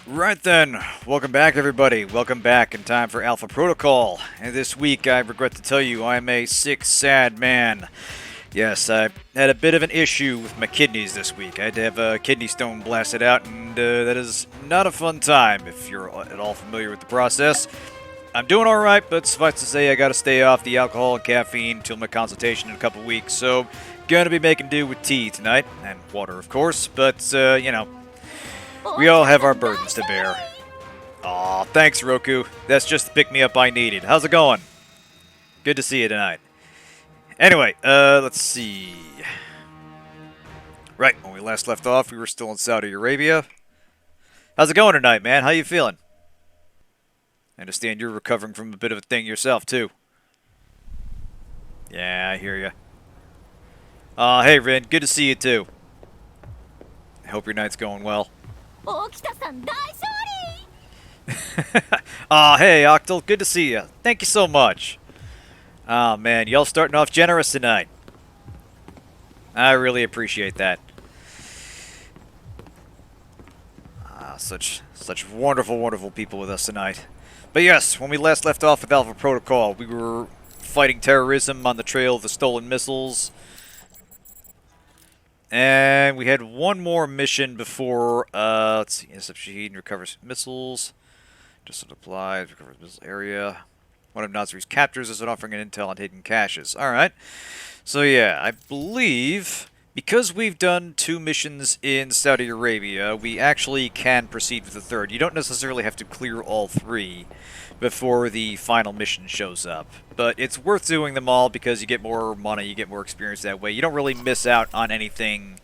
Right then, welcome back everybody. Welcome back in time for Alpha Protocol. And this week, I regret to tell you, I'm a sick, sad man. Yes, I had a bit of an issue with my kidneys this week. I had to have a kidney stone blasted out, and that is not a fun time if you're at all familiar with the process. I'm doing alright, but suffice to say, I gotta stay off the alcohol and caffeine until my consultation in a couple weeks, so gonna be making do with tea tonight, and water of course, but, we all have our burdens to bear. Aw, thanks, Roku. That's just the pick-me-up I needed. How's it going? Good to see you tonight. Anyway, let's see. Right, when we last left off, we were still in Saudi Arabia. How's it going tonight, man? How you feeling? I understand you're recovering from a bit of a thing yourself, too. Yeah, I hear you. Hey, Rin, good to see you, too. I hope your night's going well. Hey, Octal, good to see you. Thank you so much. Man, y'all starting off generous tonight. I really appreciate that. Such wonderful, wonderful people with us tonight. But yes, when we last left off with Alpha Protocol, we were fighting terrorism on the trail of the stolen missiles. And we had one more mission before, let's see, intercept Shaheed and recovers missiles. Just applies, recovers missile area. One of Nasri's captors is offering an intel on hidden caches. Alright. So yeah, I believe, because we've done 2 missions in Saudi Arabia, we actually can proceed with the third. You don't necessarily have to clear all 3 before the final mission shows up. But it's worth doing them all because you get more money, you get more experience that way. You don't really miss out on anything.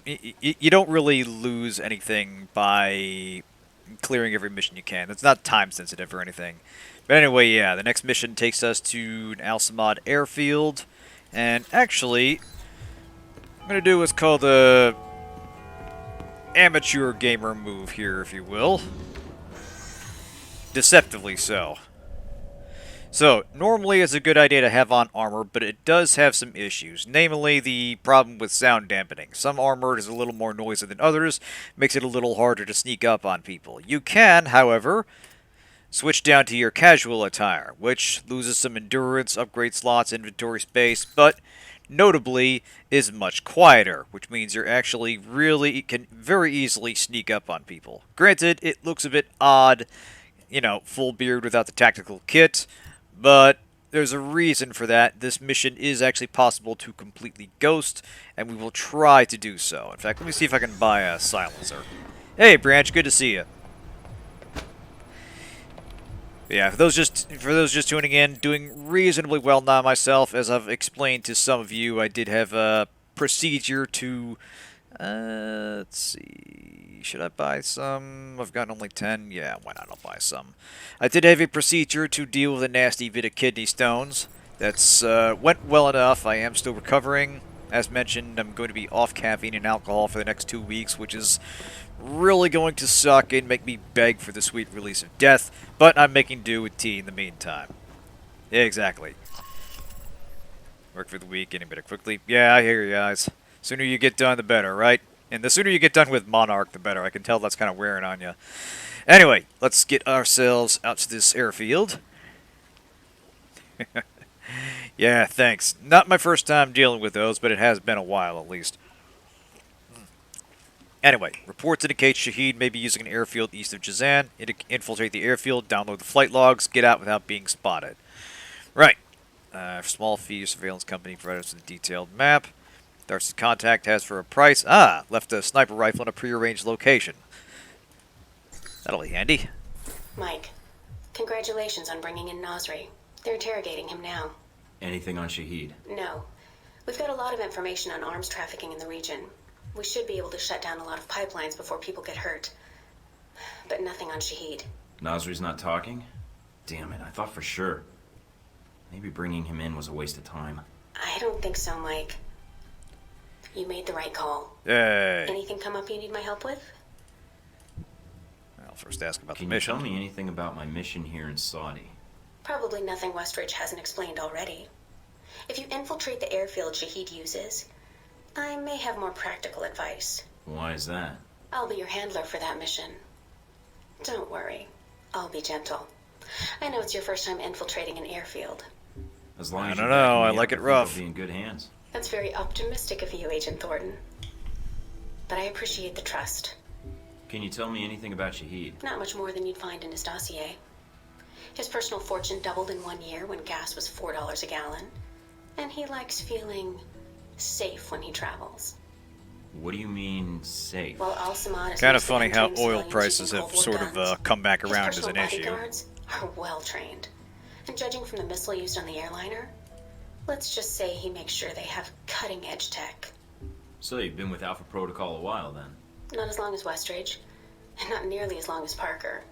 You don't really lose anything by clearing every mission you can. It's not time sensitive or anything. But anyway, yeah, the next mission takes us to Al Samad airfield. And actually, I'm going to do what's called the amateur gamer move here, if you will. Deceptively so. So, normally it's a good idea to have on armor, but it does have some issues. Namely, the problem with sound dampening. Some armor is a little more noisy than others, makes it a little harder to sneak up on people. You can, however, switch down to your casual attire, which loses some endurance, upgrade slots, inventory space, but notably is much quieter, which means you're actually can very easily sneak up on people. Granted, it looks a bit odd, you know, full beard without the tactical kit, but there's a reason for that. This mission is actually possible to completely ghost, and we will try to do so. In fact, let me see if I can buy a silencer. Hey, Branch, good to see you. Yeah, for those just tuning in, doing reasonably well now myself. As I've explained to some of you, I did have a procedure to... let's see... Should I buy some? I've got only 10. Yeah, why not? I'll buy some. I did have a procedure to deal with a nasty bit of kidney stones. That's went well enough. I am still recovering. As mentioned, I'm going to be off caffeine and alcohol for the next 2 weeks, which is really going to suck and make me beg for the sweet release of death, but I'm making do with tea in the meantime. Yeah, exactly. Work for the week, getting better quickly. Yeah, I hear you guys. Sooner you get done, the better, right? And the sooner you get done with Monarch, the better. I can tell that's kind of wearing on you. Anyway, let's get ourselves out to this airfield. Yeah, thanks. Not my first time dealing with those, but it has been a while at least. Anyway, reports indicate Shaheed may be using an airfield east of Jazan. Infiltrate the airfield, download the flight logs, get out without being spotted. Right. Small fee, surveillance company provided us with a detailed map. Darcy's contact has for a price. Left a sniper rifle in a prearranged location. That'll be handy. Mike, congratulations on bringing in Nasri. They're interrogating him now. Anything on Shaheed? No. We've got a lot of information on arms trafficking in the region. We should be able to shut down a lot of pipelines before people get hurt. But nothing on Shaheed. Nasri's not talking? Damn it, I thought for sure. Maybe bringing him in was a waste of time. I don't think so, Mike. You made the right call. Yay. Anything come up you need my help with? I'll first ask about Can the mission. you tell me anything about my mission here in Saudi? Probably nothing Westridge hasn't explained already. If you infiltrate the airfield Shaheed uses, I may have more practical advice. Why is that? I'll be your handler for that mission. Don't worry. I'll be gentle. I know it's your first time infiltrating an airfield. As long I as don't you're backing know, me I up, like it think rough. I'll be in good hands. That's very optimistic of you, Agent Thornton. But I appreciate the trust. Can you tell me anything about Shaheed? Not much more than you'd find in his dossier. His personal fortune doubled in 1 year when gas was $4 a gallon. And he likes feeling safe when he travels. What do you mean, safe? While Al Samad is Kind of mostly funny how untrained oil civilians prices using have Cold War sort of guns, come back his around as personal an issue. bodyguards are well trained. And judging from the missile used on the airliner, let's just say he makes sure they have cutting edge tech. So you've been with Alpha Protocol a while then? Not as long as Westridge, and not nearly as long as Parker.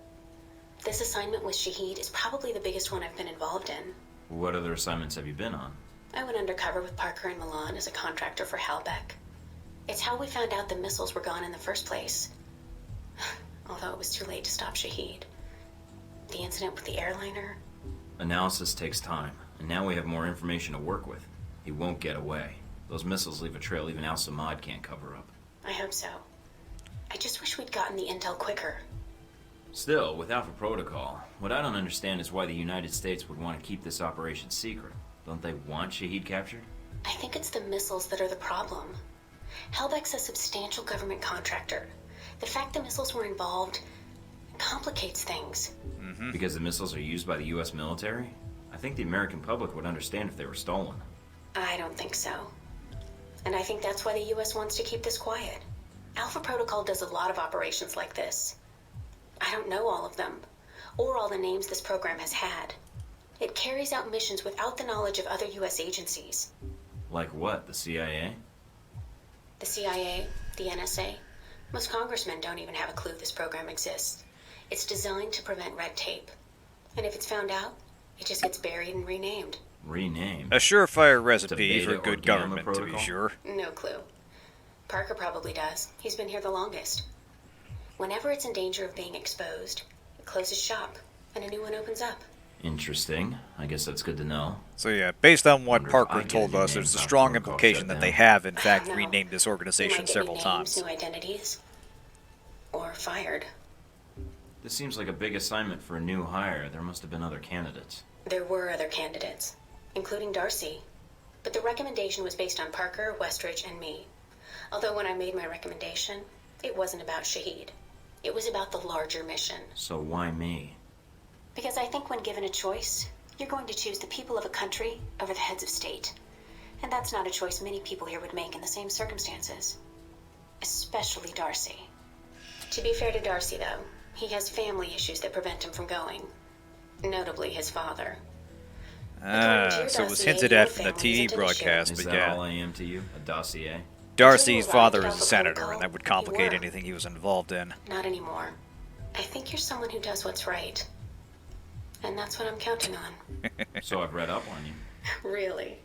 This assignment with Shaheed is probably the biggest one I've been involved in. What other assignments have you been on? I went undercover with Parker in Milan as a contractor for Halbeck. It's how we found out the missiles were gone in the first place. Although it was too late to stop Shaheed. The incident with the airliner. Analysis takes time, and now we have more information to work with. He won't get away. Those missiles leave a trail even Al Samad can't cover up. I hope so. I just wish we'd gotten the intel quicker. Still, with Alpha Protocol, what I don't understand is why the United States would want to keep this operation secret. Don't they want Shaheed captured? I think it's the missiles that are the problem. Halbeck's a substantial government contractor. The fact the missiles were involved complicates things. Because the missiles are used by the U.S. military? I think the American public would understand if they were stolen. I don't think so. And I think that's why the U.S. wants to keep this quiet. Alpha Protocol does a lot of operations like this. I don't know all of them, or all the names this program has had. It carries out missions without the knowledge of other U.S. agencies. Like what, the CIA? The CIA, the NSA. Most congressmen don't even have a clue this program exists. It's designed to prevent red tape. And if it's found out, it just gets buried and renamed. Renamed? A surefire recipe Beta for or good Gamma government, to be protocol? sure. No clue. Parker probably does. He's been here the longest. Whenever it's in danger of being exposed, it closes shop, and a new one opens up. Interesting. I guess that's good to know. So yeah, based on what Wonder if Parker I get told a new us, name there's a about strong protocol implication that they shutdown. have, in fact, No. renamed this We organization might get several new times. names, new identities. Or fired. This seems like a big assignment for a new hire. There must have been other candidates. There were other candidates, including Darcy. But the recommendation was based on Parker, Westridge, and me. Although when I made my recommendation, it wasn't about Shaheed. It was about the larger mission. So why me? Because I think when given a choice, you're going to choose the people of a country over the heads of state. And that's not a choice many people here would make in the same circumstances. Especially Darcy. To be fair to Darcy, though, he has family issues that prevent him from going. Notably his father. So it was hinted at from the TV broadcast, Is but that yeah. all I am to you? A dossier? Darcy's father is a senator, and that would complicate anything he was involved in. Not anymore. I think you're someone who does what's right. And that's what I'm counting on. So I've read up on you. Really?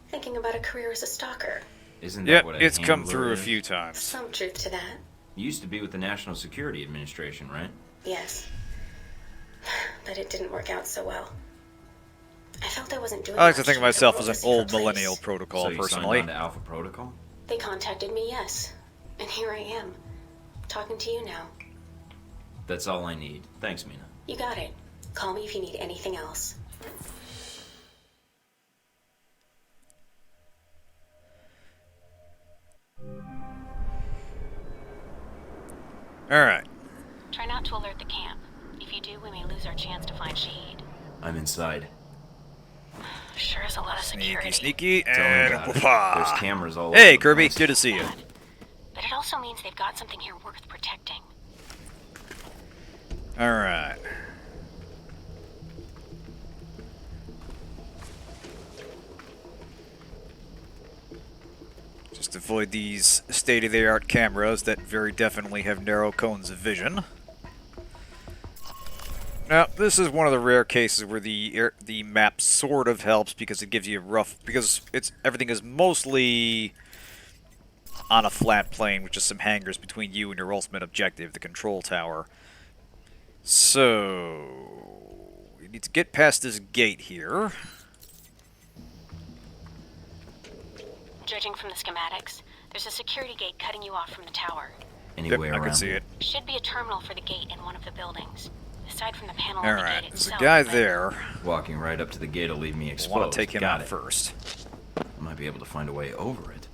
Thinking about a career as a stalker. Isn't that Yep, what a it's come handler through a is? few times. Some truth to that. You used to be with the National Security Administration, right? Yes. But it didn't work out so well. I felt I wasn't doing I like to much, think of and the myself world as was an a old different millennial place. protocol, So you personally. signed on to Alpha Protocol? They contacted me, yes. And here I am. Talking to you now. That's all I need. Thanks, Mina. You got it. Call me if you need anything else. Alright. Try not to alert the camp. If you do, we may lose our chance to find Shaheed. I'm inside. Sure is a lot of security. Sneaky, Tell me and about it. whoopah. There's cameras all over Hey, the Kirby, place. good to see you. But it also means they've got something here worth protecting. Alright. Just avoid these state-of-the-art cameras that very definitely have narrow cones of vision. Now, this is one of the rare cases where the map sort of helps because it gives you a rough, because everything is mostly on a flat plane with just some hangars between you and your ultimate objective, the control tower. So, we need to get past this gate here. Judging from the schematics, there's a security gate cutting you off from the tower. Anywhere I around can see here? it. Should be a terminal for the gate in one of the buildings. Aside from the panel on the Alright, gate there's a itself. guy but- there. Walking right up to the gate will leave me I exposed. want to take him Got out it. first. I might be able to find a way over it.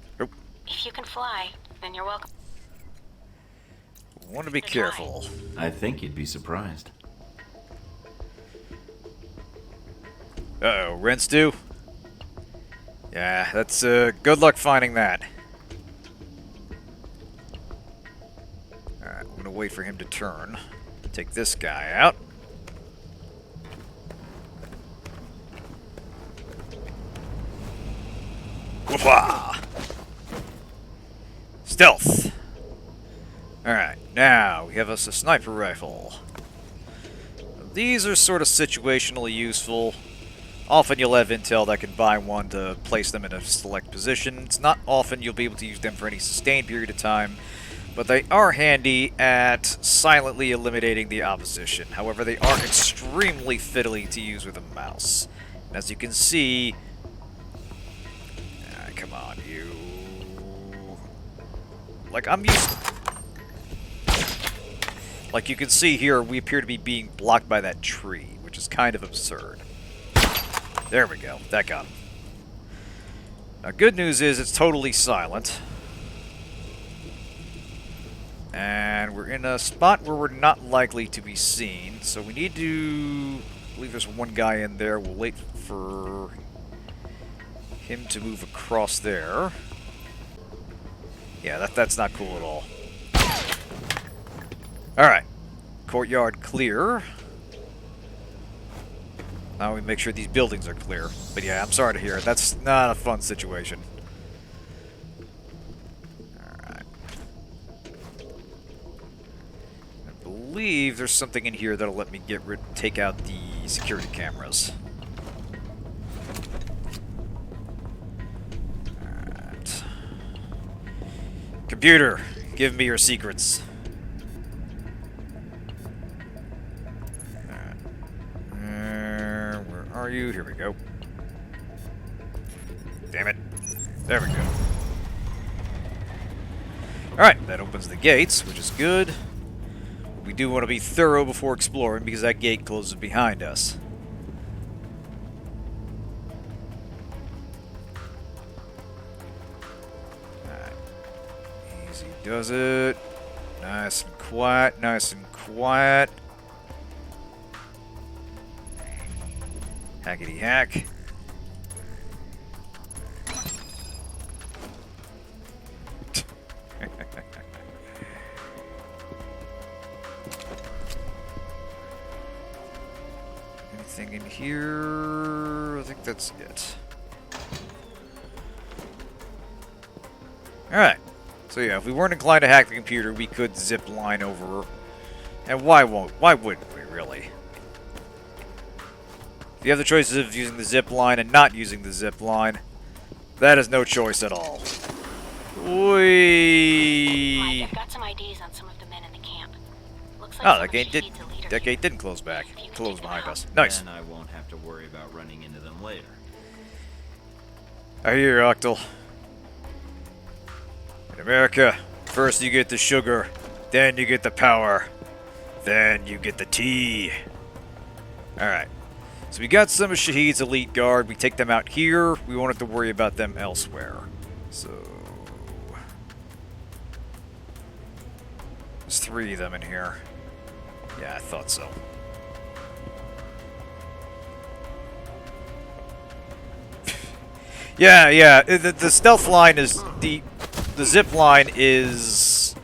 If you can fly, then you're welcome. Want to be careful. I think you'd be surprised. Uh-oh, rinse do? Yeah, that's, good luck finding that. Alright, I'm gonna wait for him to turn. Take this guy out. Whoopah! Stealth! Alright, now we have us a sniper rifle. These are sort of situationally useful. Often you'll have intel that can buy one to place them in a select position. It's not often you'll be able to use them for any sustained period of time, but they are handy at silently eliminating the opposition. However, they are extremely fiddly to use with a mouse. And as you can see... come on, you... Like, I'm used... Like you can see here, we appear to be being blocked by that tree, which is kind of absurd. There we go. That got him. Now, good news is it's totally silent. And we're in a spot where we're not likely to be seen. So we need to... I believe there's one guy in there. We'll wait for him to move across there. Yeah, that's not cool at all. Alright. Courtyard clear. Now we make sure these buildings are clear. But yeah, I'm sorry to hear it. That's not a fun situation. Alright. I believe there's something in here that'll let me take out the security cameras. Alright. Computer, give me your secrets. Are you? Here we go. Damn it. There we go. Alright, that opens the gates, which is good. We do want to be thorough before exploring because that gate closes behind us. Alright. Easy does it. Nice and quiet, nice and quiet. Hackety hack. Anything in here? I think that's it. Alright. So yeah, if we weren't inclined to hack the computer, we could zip line over. And why wouldn't we, really? If you have the choices of using the zip line and not using the zip line, that is no choice at all. Whee! I've got some IDs on some of the men in the camp. Looks like Oh, some that of gate Shaheed's elite are didn't close back. If you can Closed take them behind out. us. Nice. Then I won't have to worry about running into them later. I hear you, Octal. In America, first you get the sugar, then you get the power, then you get the tea. Alright. So we got some of Shaheed's elite guard. We take them out here. We won't have to worry about them elsewhere. So... there's 3 of them in here. Yeah, I thought so. Yeah. The stealth line is... The zip line is...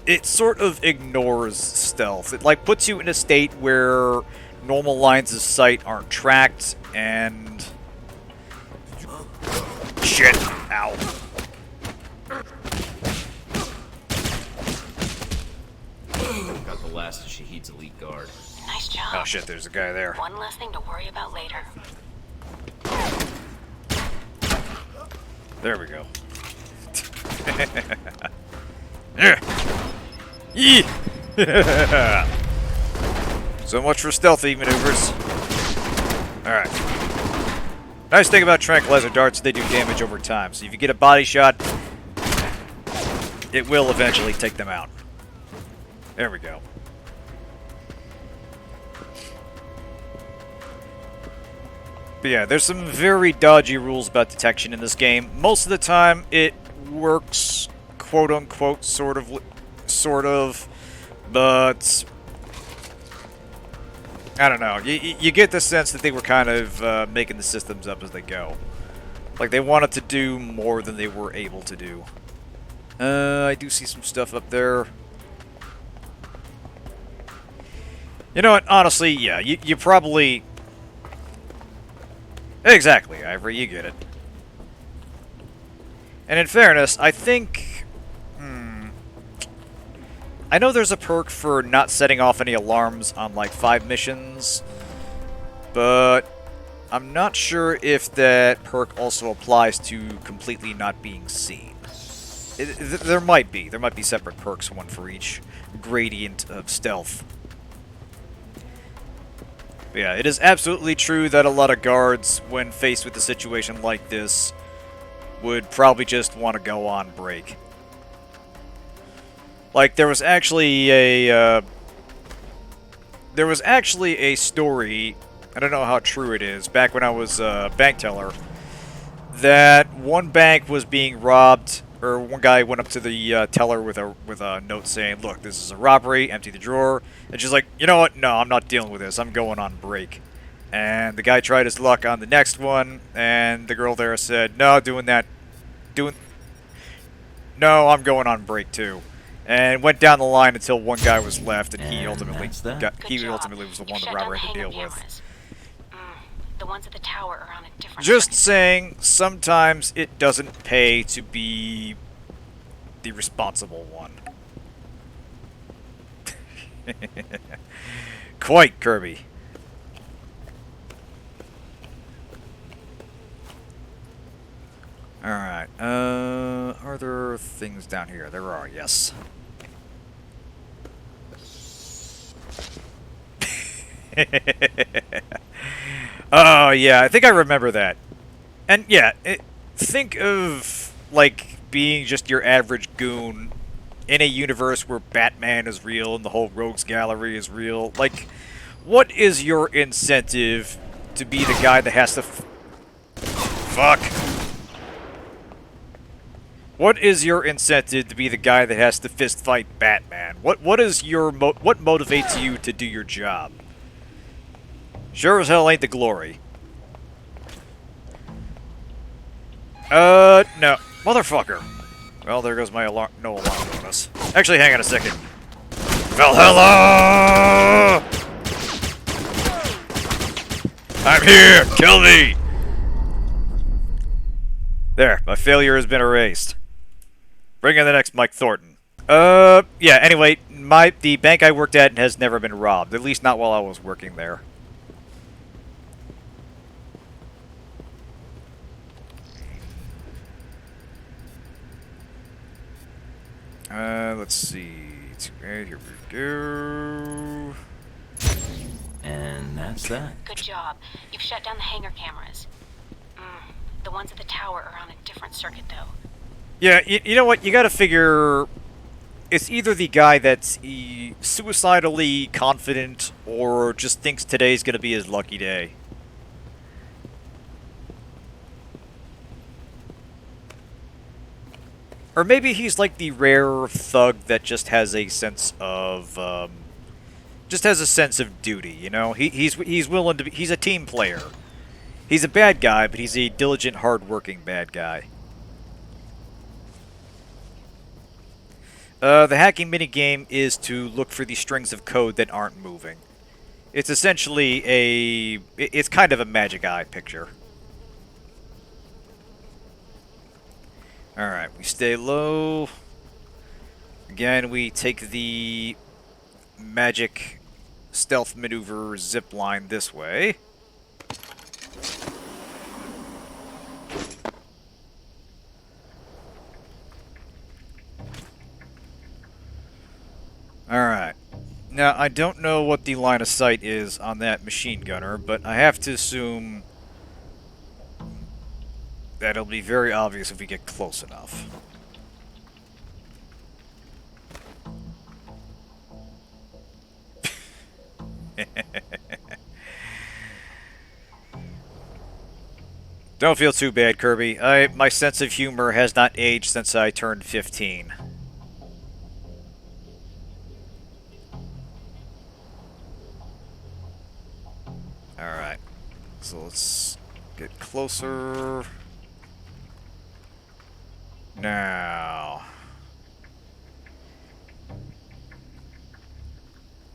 it sort of ignores stealth. It, like, puts you in a state where normal lines of sight aren't tracked, and... shit. Ow. Got the last of Shaheed's elite guard. Nice job. Oh shit, there's a guy there. One less thing to worry about later. There we go. Yee! So much for stealthy maneuvers. Alright. Nice thing about tranquilizer darts, they do damage over time. So if you get a body shot, it will eventually take them out. There we go. But yeah, there's some very dodgy rules about detection in this game. Most of the time, it works, quote-unquote, sort of, but I don't know. You get the sense that they were kind of making the systems up as they go. Like, they wanted to do more than they were able to do. I do see some stuff up there. You know what? Honestly, yeah, you probably... Exactly, Ivory, you get it. And in fairness, I think... I know there's a perk for not setting off any alarms on, like, 5 missions, but I'm not sure if that perk also applies to completely not being seen. There might be. There might be separate perks, one for each gradient of stealth. But yeah, it is absolutely true that a lot of guards, when faced with a situation like this, would probably just want to go on break. Like, there was actually a story, I don't know how true it is, back when I was a bank teller, that one bank was being robbed, or one guy went up to the teller with a note saying, "Look, this is a robbery, empty the drawer," and she's like, "You know what, no, I'm not dealing with this, I'm going on break." And the guy tried his luck on the next one, and the girl there said, "No, no, I'm going on break too." And went down the line until one guy was left, and he ultimately was the one the robber had to deal with. The ones at the tower are on a different Just circuit. saying, sometimes it doesn't pay to be the responsible one. Quite, Kirby. Alright, are there things down here? There are, yes. Oh, yeah, I think I remember that. And, yeah, think of, like, being just your average goon in a universe where Batman is real and the whole Rogues Gallery is real. Like, what is your incentive to be the guy that has to... Fuck! What is your incentive to be the guy that has to fist fight Batman? What is your what motivates you to do your job? Sure as hell ain't the glory. No. Motherfucker. Well, there goes my alarm. No alarm bonus. Actually, hang on a second. Valhalla! I'm here! Kill me! There, my failure has been erased. Bring in the next Mike Thornton. Yeah, anyway, the bank I worked at has never been robbed. At least not while I was working there. Let's see. Here we go. And that's that. Good job. You've shut down the hangar cameras. The ones at the tower are on a different circuit, though. Yeah, you know what? You gotta figure... It's either the guy that's suicidally confident or just thinks today's gonna be his lucky day. Or maybe he's like the rare thug that just has a sense of, duty, you know? He's willing to be... He's a team player. He's a bad guy, but he's a diligent, hard-working bad guy. The hacking minigame is to look for the strings of code that aren't moving. It's essentially it's kind of a magic eye picture. Alright, we stay low. Again, we take the magic stealth maneuver zipline this way. Alright. Now, I don't know what the line of sight is on that machine gunner, but I have to assume that it'll be very obvious if we get close enough. Don't feel too bad, Kirby. My sense of humor has not aged since I turned 15. Alright. So let's get closer. Now.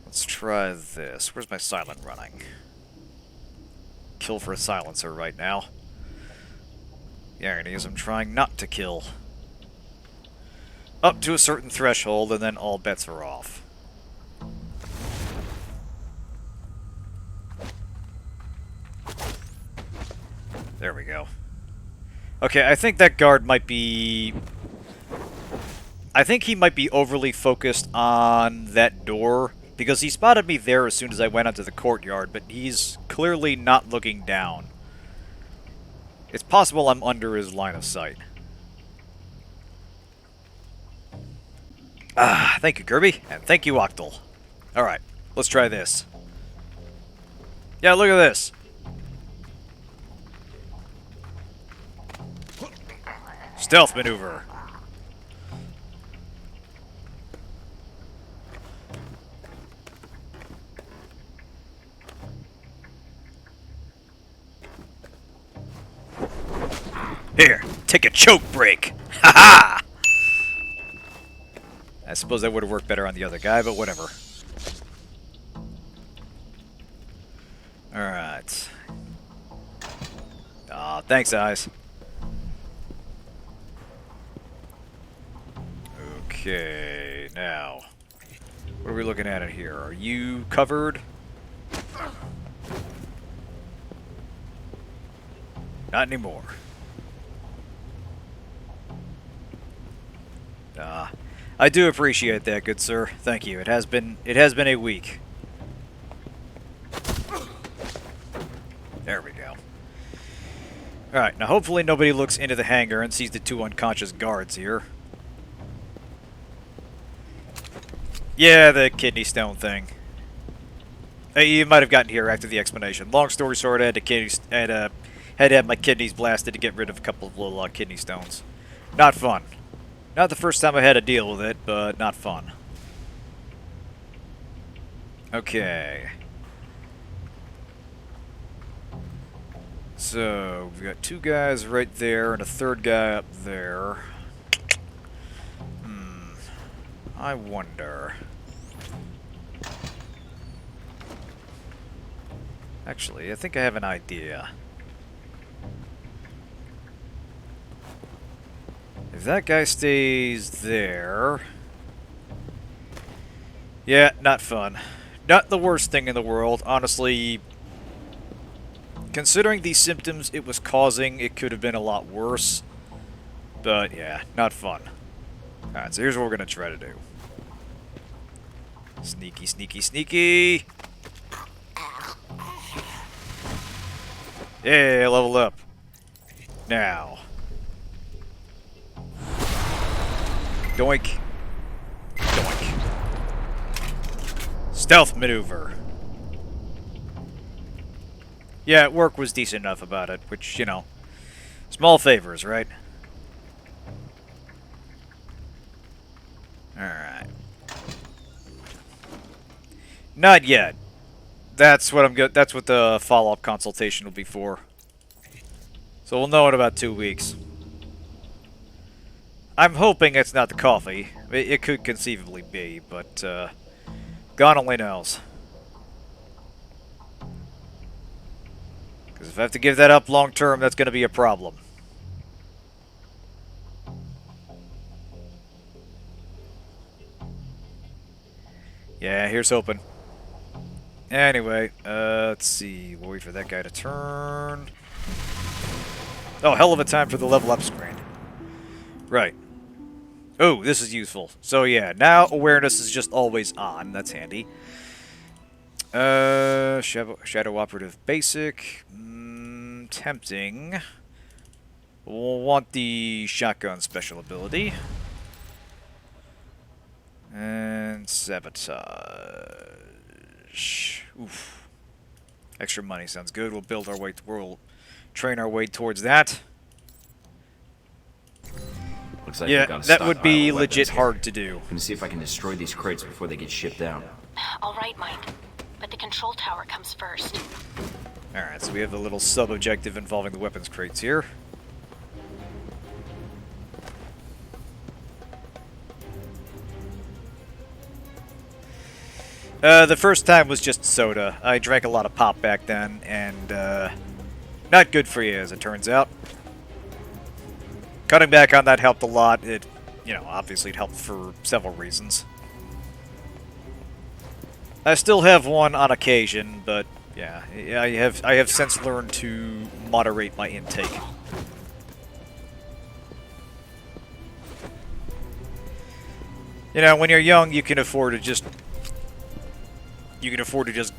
Let's try this. Where's my silent running? Kill for a silencer right now. The irony is I'm trying not to kill. Up to a certain threshold, and then all bets are off. There we go. Okay, I think that guard might be... I think he might be overly focused on that door, because he spotted me there as soon as I went onto the courtyard, but he's clearly not looking down. It's possible I'm under his line of sight. Ah, thank you, Kirby, and thank you, Octal. Alright, let's try this. Yeah, look at this. Stealth maneuver. Here, take a choke break. Ha ha! I suppose that would have worked better on the other guy, but whatever. Alright. Aw, thanks, Eyes. Okay, now. What are we looking at in here? Are you covered? Not anymore. I do appreciate that, good sir. Thank you. It has been a week. There we go. Alright, now hopefully nobody looks into the hangar and sees the two unconscious guards here. Yeah, the kidney stone thing. You might have gotten here after the explanation. Long story short, I had to have my kidneys blasted to get rid of a couple of little kidney stones. Not fun. Not the first time I had to deal with it, but not fun. Okay. So, we've got two guys right there and a third guy up there. I wonder... Actually, I think I have an idea. If that guy stays there... Yeah, not fun. Not the worst thing in the world. Honestly, considering the symptoms it was causing, it could have been a lot worse. But yeah, not fun. Alright, so here's what we're going to try to do. Sneaky, sneaky, sneaky! Yeah, leveled up. Now. Doink. Doink. Stealth maneuver. Yeah, work was decent enough about it, which, you know, small favors, right? Alright. Not yet. That's what I'm good. That's what the follow-up consultation will be for. So we'll know in about 2 weeks. I'm hoping it's not the coffee. It could conceivably be, but God only knows. Because if I have to give that up long term, that's going to be a problem. Yeah, here's hoping. Anyway, let's see. We'll wait for that guy to turn. Oh, hell of a time for the level up screen. Right. Oh, this is useful. So yeah, now awareness is just always on. That's handy. Shadow Operative Basic. Tempting. We'll want the shotgun special ability. And sabotage. Oof. Extra money sounds good. We'll build our way. We'll train our way towards that. Looks like Yeah, we've got a that would stockpile be of weapons legit here. hard to do. I'm gonna see if I can destroy these crates before they get shipped out. All right, Mike. But the control tower comes first. Alright, so we have the little sub-objective involving the weapons crates here. The first time was just soda. I drank a lot of pop back then, and, not good for you, as it turns out. Cutting back on that helped a lot. It, obviously it helped for several reasons. I still have one on occasion, but yeah, I have since learned to moderate my intake. When you're young, you can afford to just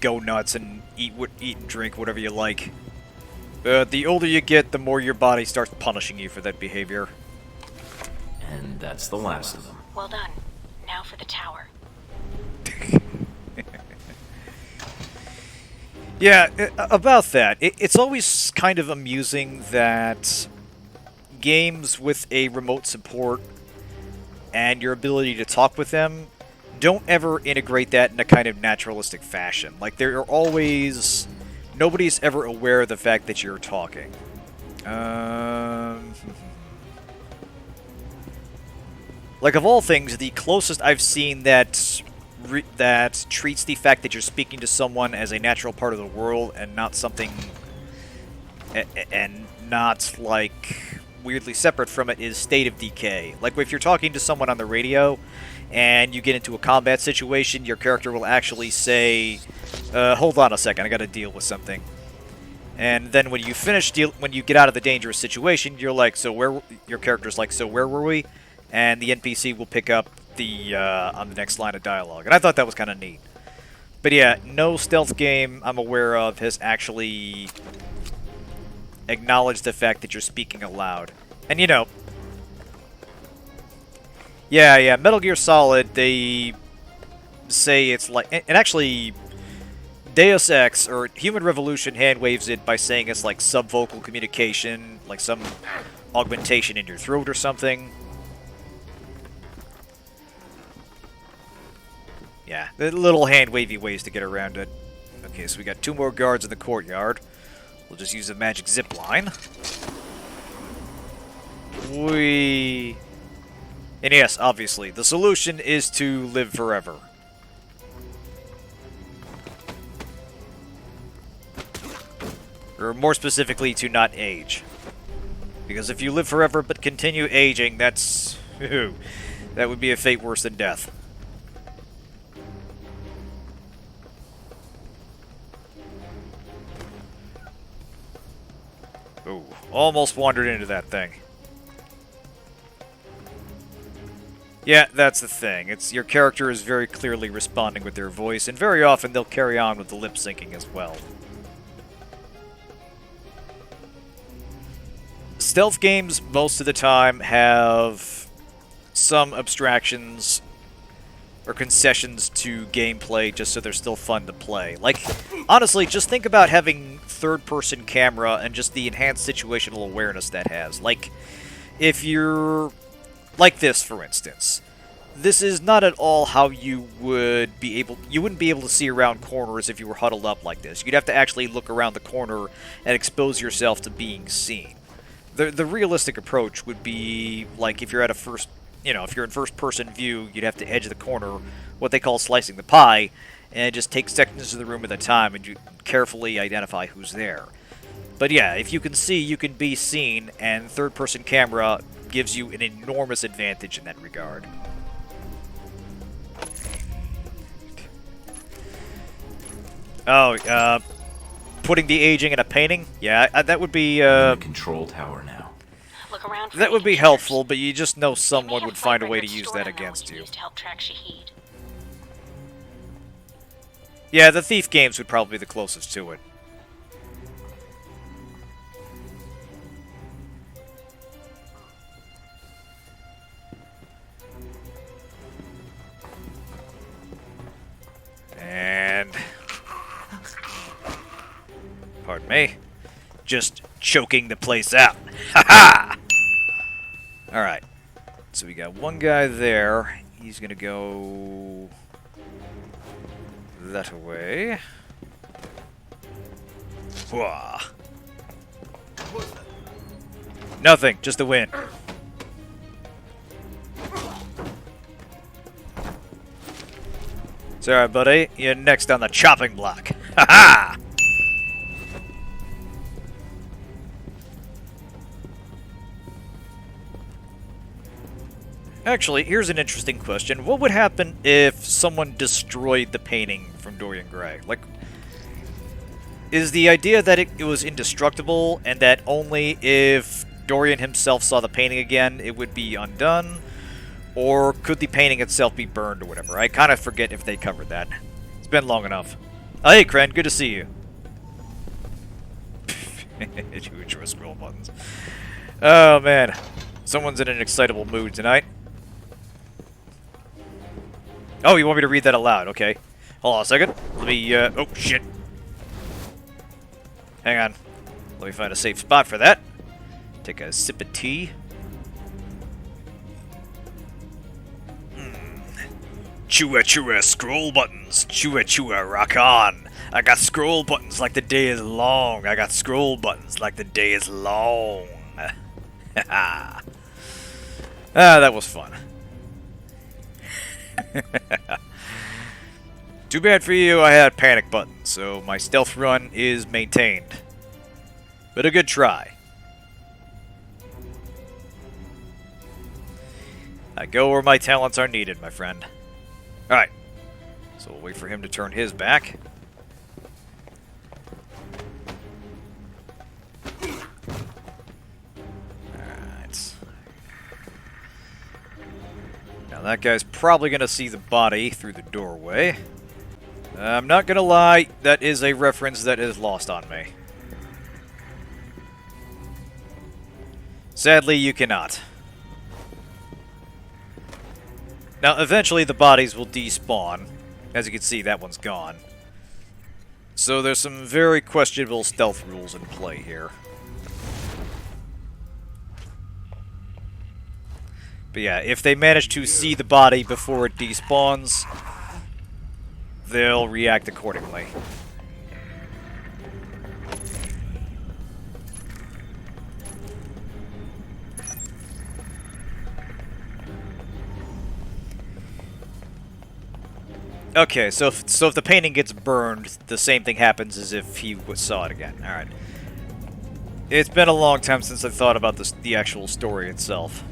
go nuts and eat and drink whatever you like. But the older you get, the more your body starts punishing you for that behavior. And that's the last of them. Well done. Now for the tower. Yeah, about that, it's always kind of amusing that games with a remote support and your ability to talk with them don't ever integrate that in a kind of naturalistic fashion. Like, there are always... Nobody's ever aware of the fact that you're talking. Like, of all things, the closest I've seen that treats the fact that you're speaking to someone as a natural part of the world and not something... and not, like, weirdly separate from it is State of Decay. Like, if you're talking to someone on the radio and you get into a combat situation, your character will actually say, hold on a second, I gotta deal with something. And then when you when you get out of the dangerous situation, you're like, your character's like, so where were we? And the NPC will pick up on the next line of dialogue. And I thought that was kind of neat. But yeah, no stealth game I'm aware of has actually acknowledged the fact that you're speaking aloud. And yeah, Metal Gear Solid, they say it's like... And actually, Deus Ex, or Human Revolution, hand-waves it by saying it's like subvocal communication, like some augmentation in your throat or something. Yeah, the little hand-wavy ways to get around it. Okay, so we got 2 more guards in the courtyard. We'll just use the magic zipline. And yes, obviously, the solution is to live forever. Or more specifically, to not age. Because if you live forever but continue aging, that's... that would be a fate worse than death. Ooh, almost wandered into that thing. Yeah, that's the thing. It's your character is very clearly responding with their voice, and very often they'll carry on with the lip syncing as well. Stealth games, most of the time, have some abstractions or concessions to gameplay just so they're still fun to play. Like, honestly, just think about having third-person camera and just the enhanced situational awareness that has. Like, if you're... Like this, for instance. This is not at all how you would be able... You wouldn't be able to see around corners if you were huddled up like this. You'd have to actually look around the corner and expose yourself to being seen. The realistic approach would be, like, if you're at a first... if you're in first-person view, you'd have to edge the corner, what they call slicing the pie, and just take sections of the room at a time and you carefully identify who's there. But yeah, if you can see, you can be seen, and third-person camera gives you an enormous advantage in that regard. Oh, putting the aging in a painting? Yeah, that would be, I'm in the control tower now. Look around for that would be indicators. helpful, but you just know They may someone have would find a flight way to records use stored that on them against when you. used to help track Shaheed. Yeah, the Thief games would probably be the closest to it. And Pardon me. Just choking the place out. Ha ha! Alright. So we got one guy there. He's gonna go that way. Whoa. Nothing, just the wind. Sorry, buddy. You're next on the chopping block. Ha ha! Actually, here's an interesting question. What would happen if someone destroyed the painting from Dorian Gray? Like, is the idea that it was indestructible and that only if Dorian himself saw the painting again, it would be undone? Or could the painting itself be burned or whatever? I kind of forget if they covered that. It's been long enough. Oh, hey, Kren, good to see you. Chua scroll buttons. Oh, man. Someone's in an excitable mood tonight. Oh, you want me to read that aloud? Okay. Hold on a second. Let me, oh, shit. Hang on. Let me find a safe spot for that. Take a sip of tea. Chua chua scroll buttons. Chua chua rock on. I got scroll buttons like the day is long. I got scroll buttons like the day is long. Ah, that was fun. Too bad for you, I had panic buttons, so my stealth run is maintained. But a good try. I go where my talents are needed, my friend. Alright. So we'll wait for him to turn his back. Alright. Now that guy's probably going to see the body through the doorway. I'm not going to lie, that is a reference that is lost on me. Sadly, you cannot. Now, eventually the bodies will despawn. As you can see, that one's gone. So there's some very questionable stealth rules in play here. But yeah, if they manage to see the body before it despawns, they'll react accordingly. Okay, so if the painting gets burned, the same thing happens as if he saw it again. Alright. It's been a long time since I thought about the actual story itself.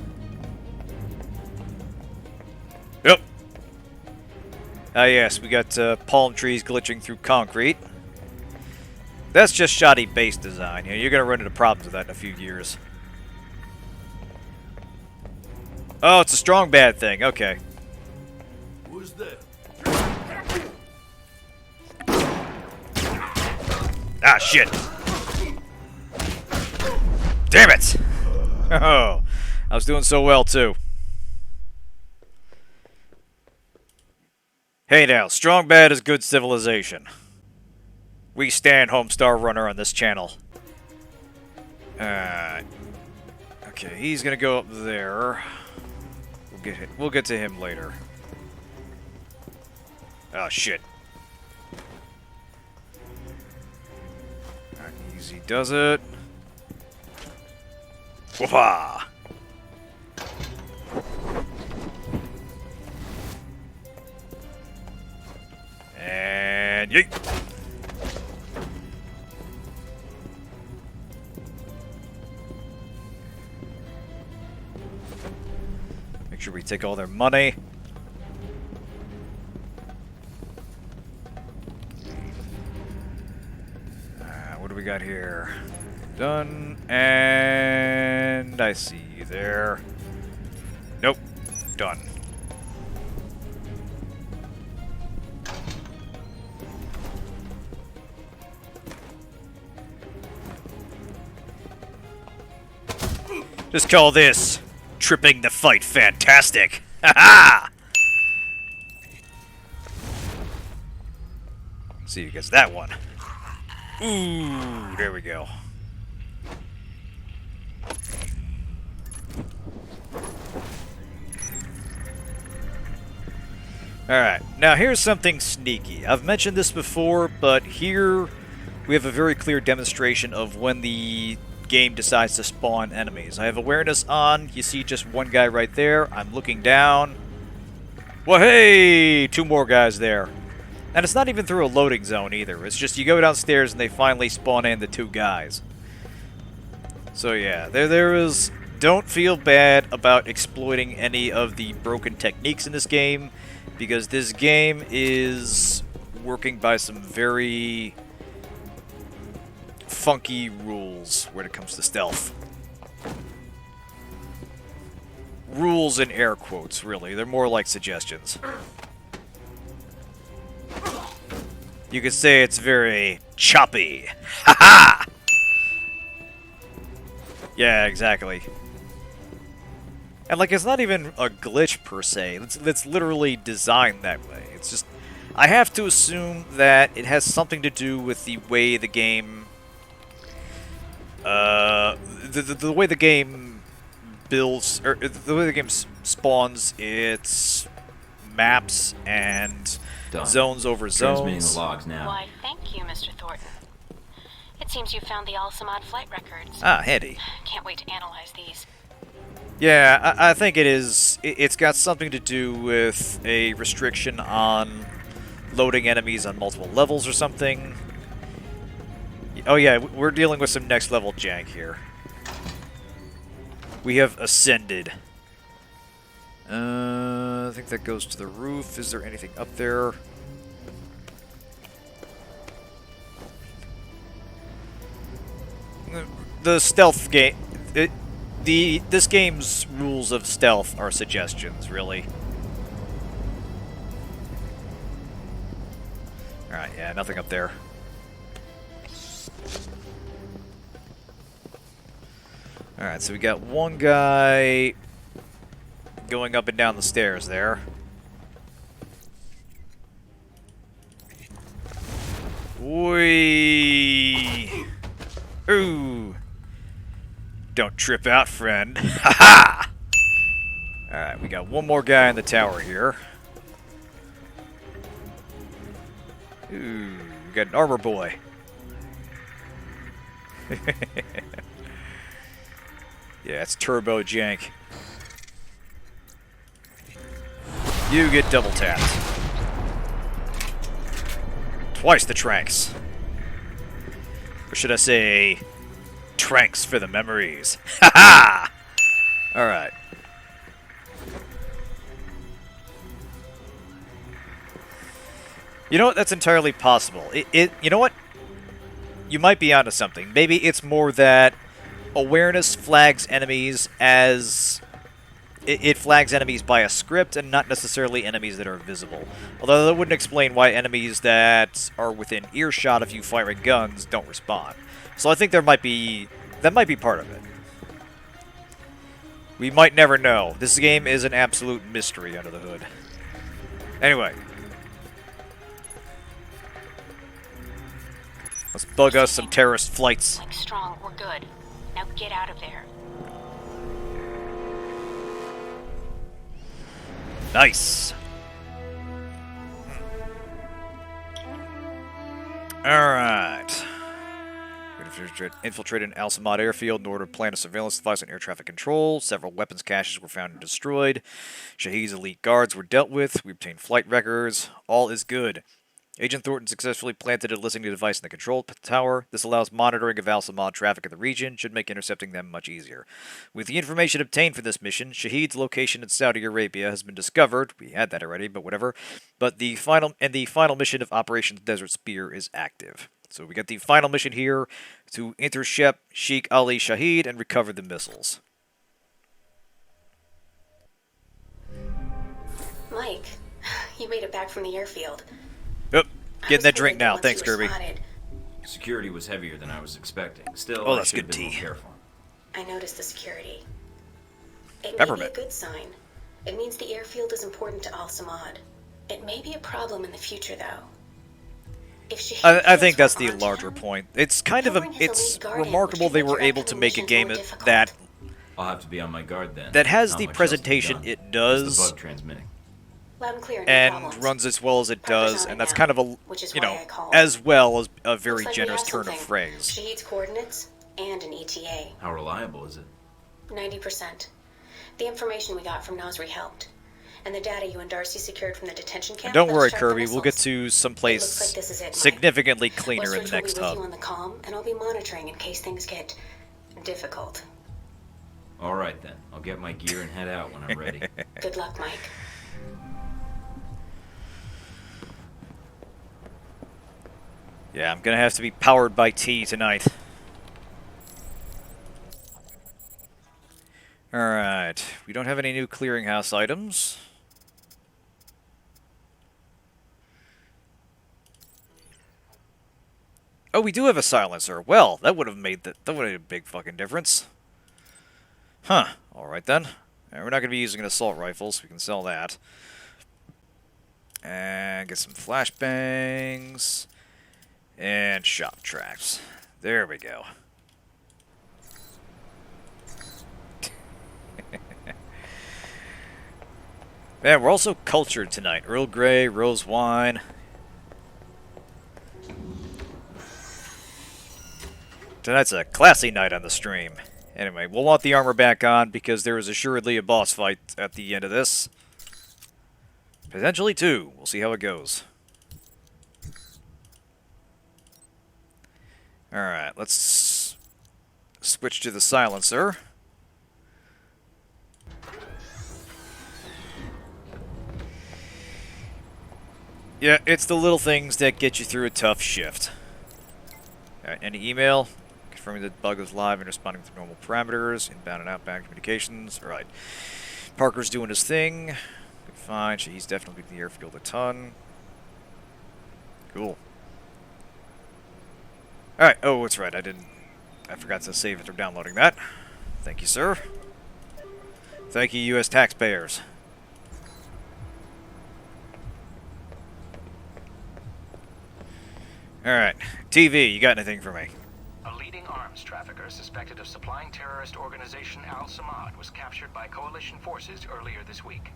Yep. Ah yes, we got palm trees glitching through concrete. That's just shoddy base design. You know, you're gonna run into problems with that in a few years. Oh, it's a strong bad thing. Okay. Who's there? Ah, shit. Damn it! Oh, I was doing so well, too. Hey now, strong bad is good civilization. We stand Homestar Runner on this channel. Okay, he's gonna go up there. We'll get to him later. Oh, shit. Alright, easy does it. Whoa! And yeet! Make sure we take all their money. What do we got here? Done, and I see you there. Nope, done. Just call this tripping the fight fantastic. Ha ha! See who gets that one. Ooh, there we go. Alright, now here's something sneaky. I've mentioned this before, but here we have a very clear demonstration of when the game decides to spawn enemies. I have awareness on, you see just one guy right there, I'm looking down. Well, hey! Two more guys there. And it's not even through a loading zone either, it's just you go downstairs and they finally spawn in the two guys. So yeah, there is... Don't feel bad about exploiting any of the broken techniques in this game, because this game is working by some very funky rules when it comes to stealth. Rules in air quotes, really. They're more like suggestions. You could say it's very choppy. Ha ha! Yeah, exactly. And, like, it's not even a glitch, per se. It's literally designed that way. It's just... I have to assume that it has something to do with the way the game... the way the game builds... Or the way the game spawns its maps and Done. zones over Transmitting zones. the logs now. Why, thank you, Mr. Thornton. It seems you found the Al-Samad flight records. Ah, handy. Can't wait to analyze these. Yeah, I think it is. It's got something to do with a restriction on loading enemies on multiple levels or something. Oh yeah, we're dealing with some next level jank here. We have ascended. I think that goes to the roof. Is there anything up there? The stealth game... This game's rules of stealth are suggestions, really. Alright, yeah, nothing up there. Alright, so we got one guy going up and down the stairs there. Whee! Ooh! Don't trip out, friend. Ha ha! Alright, we got one more guy in the tower here. Ooh, we got an armor boy. Yeah, it's turbo jank. You get double tapped. Twice the tranks. Or should I say... tranks for the memories. Ha ha! Alright. You know what? That's entirely possible. You know what? You might be onto something. Maybe it's more that awareness flags enemies as... It flags enemies by a script and not necessarily enemies that are visible. Although that wouldn't explain why enemies that are within earshot of you firing guns don't respond. So I think that might be part of it. We might never know. This game is an absolute mystery under the hood. Anyway. Let's bug us some terrorist flights. Like strong, we're good. Now get out of there. Nice. Alright. Infiltrated an Al-Samad airfield in order to plant a surveillance device on air traffic control. Several weapons caches were found and destroyed. Shaheed's elite guards were dealt with. We obtained flight records. All is good. Agent Thornton successfully planted a listening device in the control tower. This allows monitoring of Al-Samad traffic in the region, should make intercepting them much easier. With the information obtained for this mission, Shaheed's location in Saudi Arabia has been discovered. We had that already, but whatever. But the final mission of Operation Desert Spear is active. So we got the final mission here to intercept Sheikh Ali Shaheed and recover the missiles. Mike, you made it back from the airfield. Yep, getting that drink now. Thanks, Kirby. Security was heavier than I was expecting. Still, Oh, I that's should have good been more tea. careful. I noticed the security. It may be Peppermint. a good sign. It means the airfield is important to Al-Samad. It may be a problem in the future, though. If Shaheed I feels think that's we're the onto larger him, point. It's kind he'll of a, bring his it's elite guard in, which remarkable could they make were able to directing make a missions more game difficult. that I'll have to be on my guard then. that has Not the much else to be presentation done. it Is the does bug transmitting? Loud and clear, no and problems. runs as well as it Parker's does, on and it that's now, kind of a, which is you why know, I called. as well as a very Looks like we generous have turn of something. phrase. Shaheed's coordinates and an ETA. How reliable is it? 90%. The information we got from Nasri helped. And the data you and Darcy secured from the detention camp. And don't let us worry, track the Kirby, we'll get missiles. to It looks like someplace this is it, Mike. significantly cleaner in Westridge the will be next with hub. you on the comm, and I'll be monitoring in case things get difficult. All right then. I'll get my gear and head out when I'm ready. Good luck, Mike. Yeah, I'm gonna have to be powered by tea tonight. Alright, we don't have any new clearinghouse items. Oh, we do have a silencer. Well, that would have made that would have made a big fucking difference. Huh. Alright then. We're not gonna be using an assault rifle, so we can sell that. And get some flashbangs. And shop traps. There we go. Man, we're also cultured tonight. Earl Grey, rose wine. Tonight's a classy night on the stream. Anyway, we'll want the armor back on because there is assuredly a boss fight at the end of this. Potentially two. We'll see how it goes. Alright, let's switch to the silencer. Yeah, it's the little things that get you through a tough shift. Alright, any email? Confirming that bug is live and responding to normal parameters. Inbound and outbound communications. Alright. Parker's doing his thing. Fine. He's definitely beating the airfield a ton. Cool. Alright. Oh, that's right. I forgot to save after downloading that. Thank you, sir. Thank you, U.S. taxpayers. Alright. TV, you got anything for me? A leading arms trafficker suspected of supplying terrorist organization Al-Samad was captured by coalition forces earlier this week.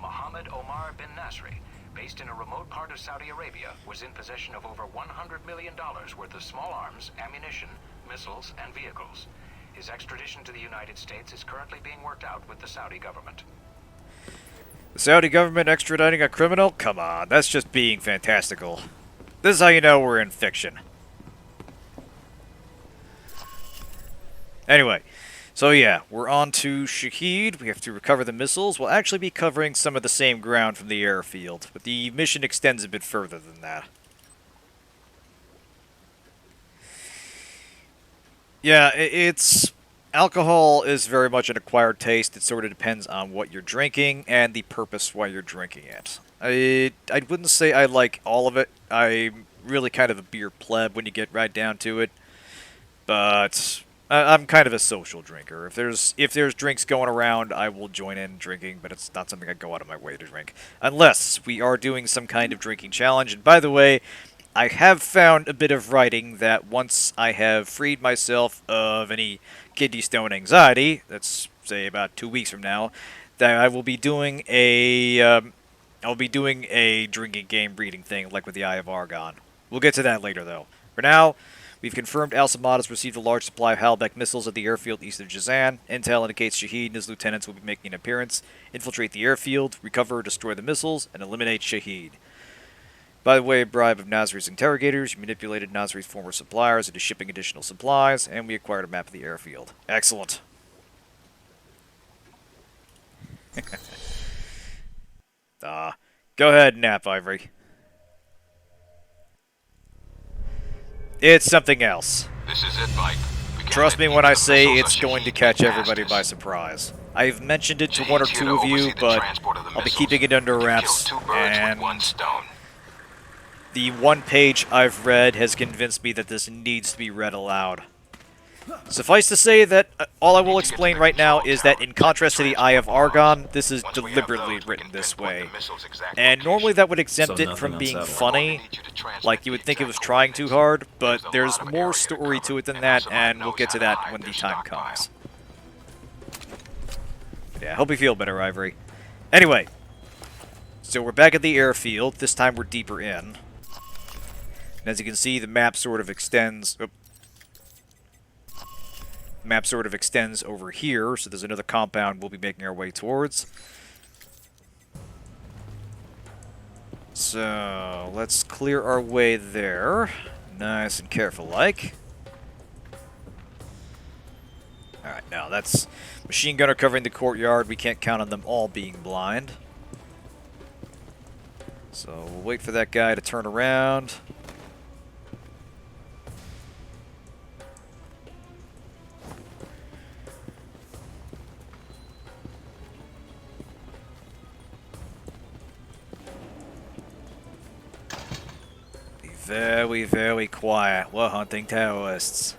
Mohammed Omar bin Nasri, based in a remote part of Saudi Arabia, was in possession of over $100 million worth of small arms, ammunition, missiles, and vehicles. His extradition to the United States is currently being worked out with the Saudi government. The Saudi government extraditing a criminal? Come on, that's just being fantastical. This is how you know we're in fiction. Anyway, so yeah, we're on to Shaheed. We have to recover the missiles. We'll actually be covering some of the same ground from the airfield, but the mission extends a bit further than that. Yeah, it's... Alcohol is very much an acquired taste. It sort of depends on what you're drinking and the purpose why you're drinking it. I wouldn't say I like all of it. I'm really kind of a beer pleb when you get right down to it. But I'm kind of a social drinker. If there's drinks going around, I will join in drinking, but it's not something I go out of my way to drink. Unless we are doing some kind of drinking challenge. And by the way, I have found a bit of writing that once I have freed myself of any kidney stone anxiety, that's say about 2 weeks from now, that I will be doing a drinking game breeding thing like with the Eye of Argon. We'll get to that later though. For now, we've confirmed Al-Samad has received a large supply of Halbech missiles at the airfield east of Jazan. Intel indicates Shaheed and his lieutenants will be making an appearance, infiltrate the airfield, recover or destroy the missiles, and eliminate Shaheed. By the way, a bribe of Nasri's interrogators, you manipulated Nasri's former suppliers into shipping additional supplies, and we acquired a map of the airfield. Excellent. Go ahead, nap, Ivory. It's something else. This is it, Mike. Trust me when I say it's going to catch everybody by surprise. I've mentioned it to one or two of you, but I'll be keeping it under wraps, and the one page I've read has convinced me that this needs to be read aloud. Suffice to say that all I will explain right now is that in contrast to the Eye of Argon, this is deliberately written this way. And normally that would exempt So it from nothing being unsettling. funny, like you would think it was trying too hard, but there's more story to it than that, and we'll get to that when the time comes. Yeah, I hope you feel better, Ivory. Anyway, so we're back at the airfield. This time we're deeper in. And as you can see, the map sort of extends... map sort of extends over here, so there's another compound we'll be making our way towards. So, let's clear our way there. Nice and careful like. Alright, now that's machine gunner covering the courtyard. We can't count on them all being blind. So, we'll wait for that guy to turn around. Very, very quiet. We're hunting terrorists.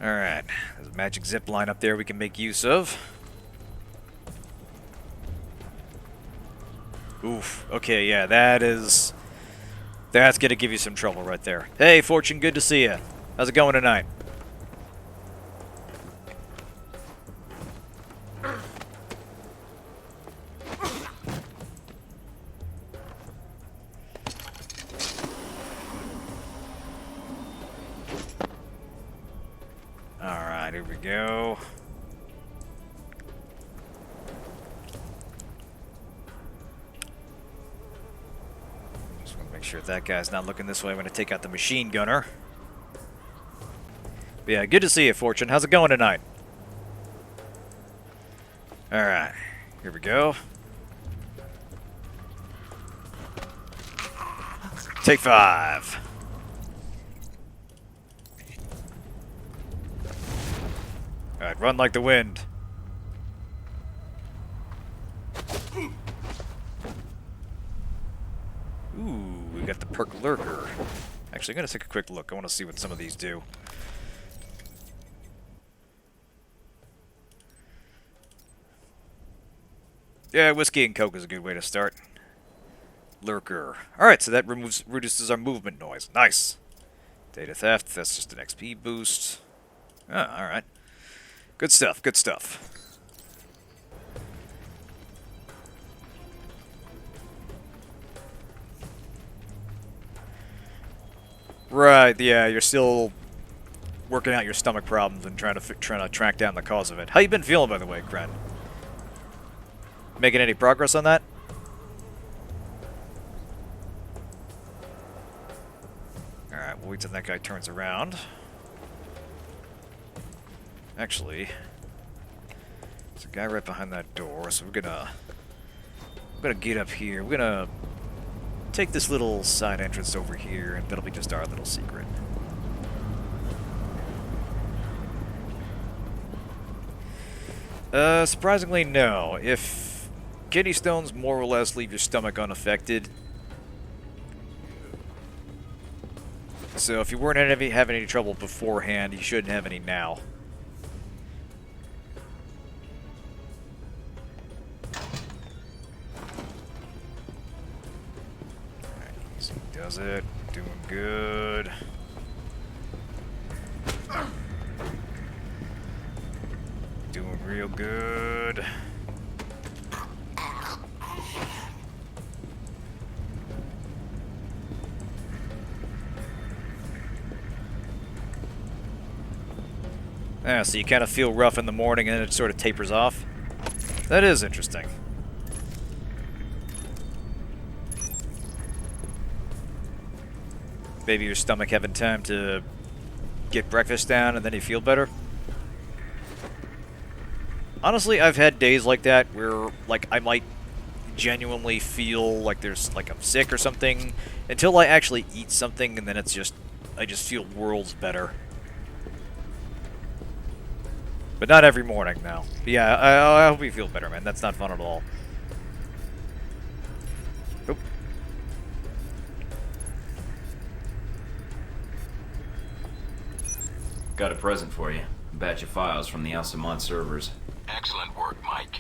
Alright. There's a magic zip line up there we can make use of. Oof. Okay, yeah, that's gonna give you some trouble right there. Hey, Fortune, good to see you. How's it going tonight? Alright, here we go. Just want to make sure that guy's not looking this way. I'm going to take out the machine gunner. But yeah, good to see you, Fortune. How's it going tonight? Alright, here we go. Take 5. Alright, run like the wind. Ooh, we got the perk lurker. Actually, I'm gonna take a quick look. I want to see what some of these do. Yeah, whiskey and coke is a good way to start. Lurker. Alright, so that reduces our movement noise. Nice. Data theft, that's just an XP boost. Ah, alright. Good stuff, good stuff. Right, yeah, you're still working out your stomach problems and trying to track down the cause of it. How you been feeling, by the way, Kren? Making any progress on that? Alright, we'll wait till that guy turns around. Actually, there's a guy right behind that door, so we're gonna get up here. We're gonna take this little side entrance over here, and that'll be just our little secret. Surprisingly, no. If kidney stones more or less leave your stomach unaffected, so if you weren't having any trouble beforehand, you shouldn't have any now. Easy does it. Doing good. Doing real good. Yeah, so you kind of feel rough in the morning and then it sort of tapers off. That is interesting. Maybe your stomach having time to get breakfast down and then you feel better. Honestly, I've had days like that where, like, I might genuinely feel like I'm sick or something until I actually eat something, and then I just feel worlds better. But not every morning, now. But yeah, I hope you feel better, man. That's not fun at all. Oop. Got a present for you. A batch of files from the Al-Samad servers. Excellent work, Mike.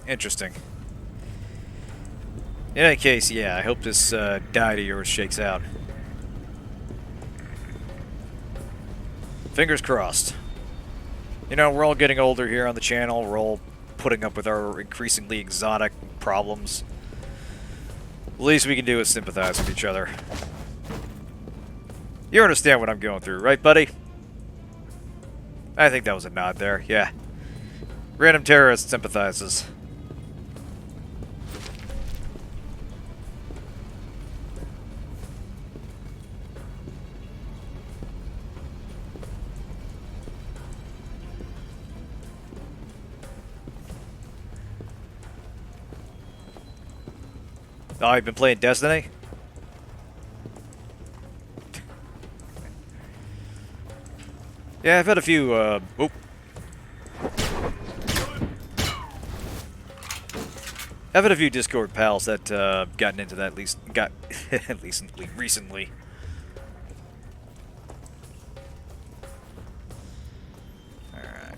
Interesting. In any case, yeah, I hope this diet of yours shakes out. Fingers crossed. You know, we're all getting older here on the channel. We're all putting up with our increasingly exotic problems. The least we can do is sympathize with each other. You understand what I'm going through, right, buddy? I think that was a nod there, yeah. Random terrorist sympathizes. Oh, you've been playing Destiny? Yeah, I've had a few, I've had a few Discord pals that, gotten into that, at least recently. Alright.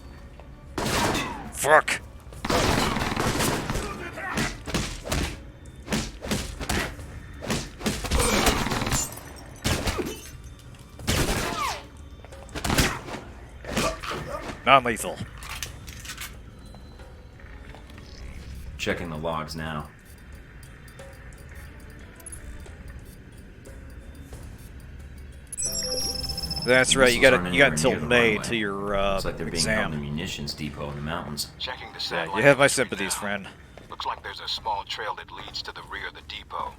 Fuck! Non-lethal. Checking the logs now. That's right. You got Missiles until aren't anywhere near the May runway. to your Looks like they're being held in a exam. munitions depot in the mountains. Checking the Yeah, satellite. you have my imagery sympathies, now. friend. Looks like there's a small trail that leads to the rear of the depot.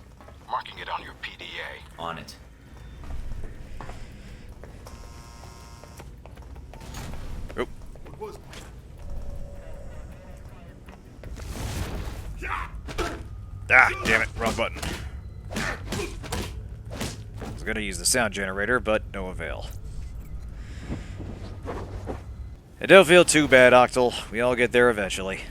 Marking it on your PDA. On it. Oh, What was ah, damn it! Wrong button. I was gonna use the sound generator, but no avail. It don't feel too bad, Octal. We all get there eventually.